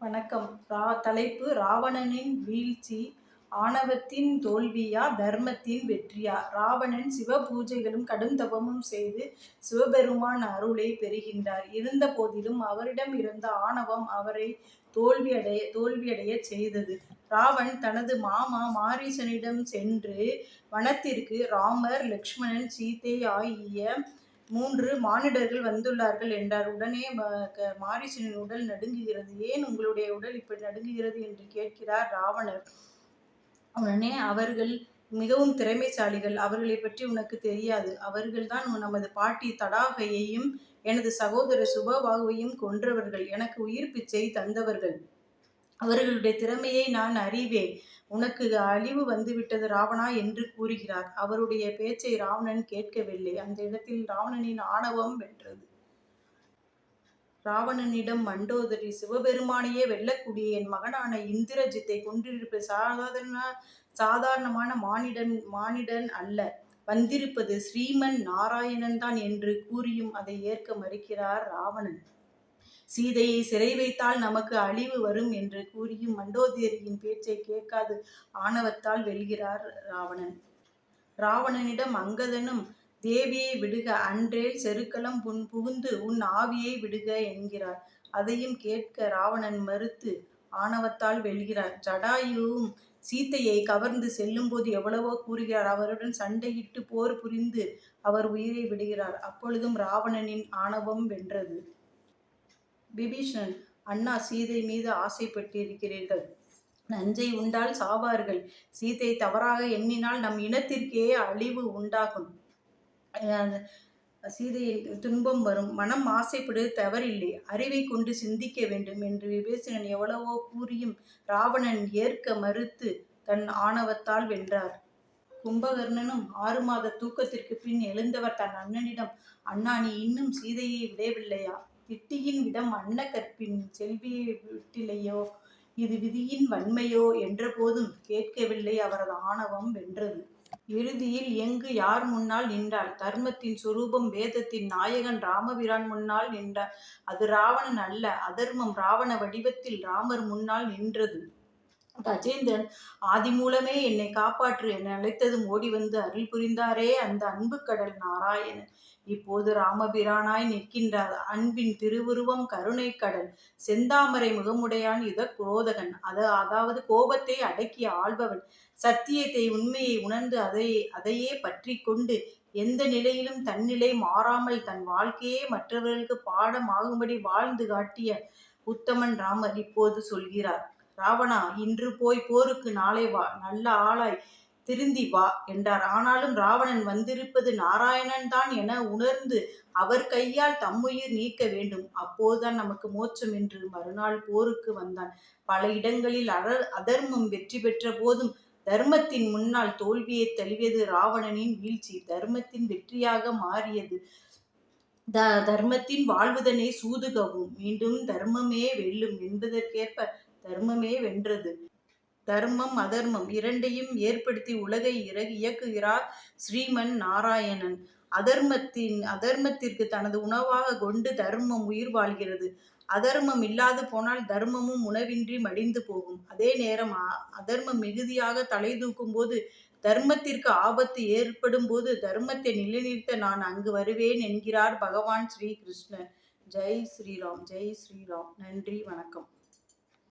வணக்கம். தலைப்பு ராவணனின் வீழ்ச்சி ஆணவத்தின் தோல்வியா தர்மத்தின் வெற்றியா? ராவணன் சிவ பூஜைகளும் கடும் தவமும் செய்து சிவபெருமான் அருளை பெறுகின்றார். இருந்த போதிலும் அவரிடம் இருந்த ஆணவம் அவரை தோல்வியடைய செய்தது. ராவன் தனது மாமா மாரீசனிடம் சென்று வனத்திற்கு ராமர், லக்ஷ்மணன், சீதை ஆகிய 3 மானிடர்கள் வந்துள்ளார்கள் என்றார். உடனே மாரீசனின் உடல் நடுங்குகிறது. ஏன் உங்களுடைய உடல் இப்படி நடுங்குகிறது என்று கேட்கிறார் ராவணர். உடனே அவர்கள் மிகவும் திறமைசாலிகள், அவர்களை பற்றி உனக்கு தெரியாது. அவர்கள்தான் நமது பாட்டி தடாகையையும் எனது சகோதரர் சுபபாகுவையும் கொன்றவர்கள். எனக்கு உயிர் பிச்சை தந்தவர்கள். அவர்களுடைய திறமையை நான் அறிவேன். உனக்கு அழிவு வந்துவிட்டது ராவணா என்று கூறுகிறார். அவருடைய பேச்சை ராவணன் கேட்கவில்லை. அந்த இடத்தில் ராவணனின் ஆணவம் வென்றது. ராவணனிடம் மண்டோதரி, சிவபெருமானையே வெல்லக்கூடிய என் மகனான இந்திரஜித்தை கொன்றிருப்பது சாதாரணமான மானிடன் அல்ல, வந்திருப்பது ஸ்ரீமன் நாராயணன் தான் என்று கூறியும் அதை ஏற்க மறுக்கிறார் ராவணன். சீதையை சிறை வைத்தால் நமக்கு அழிவு வரும் என்று கூறியும் மண்டோதரியின் பேச்சை கேட்காது ஆணவத்தால் வெல்கிறார் ராவணன். ராவணனிடம் அங்கதனும் தேவியை விடுக, அன்றேல் செருக்களம் புகுந்து உன் ஆவியை விடுக என்கிறார். அதையும் கேட்க ராவணன் மறுத்து ஆணவத்தால் வெல்கிறார். ஜடாயுவும் சீத்தையை கவர்ந்து செல்லும் போது எவ்வளவோ கூறுகிறார். அவருடன் சண்டையிட்டு போர் புரிந்து அவர் உயிரை விடுகிறார். அப்பொழுதும் ராவணனின் ஆணவம் வென்றது. விபீஷணன், அண்ணா, சீதை மீது ஆசைப்பட்டிருக்கிறீர்கள். நஞ்சை உண்டால் சாவார்கள். சீதை தவறாக எண்ணினால் நம் இனத்திற்கே அழிவு உண்டாகும். சீதையில் துன்பம் வரும். மனம் ஆசைப்படுவது தவறில்லை, அறிவை கொண்டு சிந்திக்க வேண்டும் என்று விபீஷணன் எவ்வளவோ கூறியும் ராவணன் ஏற்க மறுத்து தன் ஆணவத்தால் வென்றார். கும்பகர்ணனும் 6 மாத தூக்கத்திற்கு பின் எழுந்தவர் தன் அண்ணனிடம், அண்ணா, நீ இன்னும் சீதையை விடவில்லையா? திட்டியின் விடம் அன்ன கற்பின் செல்வியை விட்டிலையோ? இது விதியின் வன்மையோ என்ற போதும் கேட்கவில்லை. அவரது ஆணவம் வென்றது. இறுதியில் எங்கு யார் முன்னால் நின்றார்? தர்மத்தின் சுரூபம், வேதத்தின் நாயகன் ராமபிரான் முன்னால் நின்றார். அது ராவணன் அல்ல, அதர்மம் ராவண வடிவத்தில் ராமர் முன்னால் நின்றது. கஜேந்திரன், ஆதி மூலமே என்னை காப்பாற்று என அழைத்ததும் ஓடி வந்து அருள் புரிந்தாரே அந்த அன்பு கடல் நாராயணன் இப்போது ராமபிரானாய் நிற்கின்றார். அன்பின் திருவுருவம், கருணை கடல், செந்தாமரை முகமுடையான், குரோதகன், அதாவது கோபத்தை அடக்கி ஆள்பவன், சத்தியத்தை உண்மையை உணர்ந்து அதையே பற்றி கொண்டு எந்த நிலையிலும் தன்னிலை மாறாமல் தன் வாழ்க்கையே மற்றவர்களுக்கு பாடமாகும்படி வாழ்ந்து காட்டிய உத்தமன் ராமர் இப்போது சொல்கிறார், ராவணா, இன்று போய் போருக்கு நாளை வா, நல்ல ஆளாய் திருந்தி வா என்றார். ஆனாலும் ராவணன் வந்திருப்பது நாராயணன் தான் என உணர்ந்து அவர் கையால் தம்முயிர் நீக்க வேண்டும். அப்போதுதான் நமக்கு மோட்சம் என்று மறுநாள் போருக்கு வந்தான். பல இடங்களில் அதர்மம் வெற்றி பெற்ற போதும் தர்மத்தின் முன்னால் தோல்வியை தழுவியது ராவணனின் வீழ்ச்சி. தர்மத்தின் வெற்றியாக மாறியது. தர்மத்தின் வாழ்வுதனை சூதுகவும் மீண்டும் தர்மமே வெல்லும் என்பதற்கேற்ப தர்மமே வென்றது. தர்மம் அதர்மம் இரண்டையும் ஏற்படுத்தி உலகை இயக்குகிறார் ஸ்ரீமன் நாராயணன். அதர்மத்திற்கு தனது உணவாக கொண்டு தர்மம் உயிர் வாழ்கிறது. அதர்மம் இல்லாது போனால் தர்மமும் உணவின்றி மடிந்து போகும். அதே நேரம் அதர்மம் மிகுதியாக தலை தூக்கும் போது, தர்மத்திற்கு ஆபத்து ஏற்படும் போது தர்மத்தை நிலைநிறுத்த நான் அங்கு வருவேன் என்கிறார் பகவான் ஸ்ரீ கிருஷ்ணர். ஜெய் ஸ்ரீராம், ஜெய் ஸ்ரீராம். நன்றி, வணக்கம்.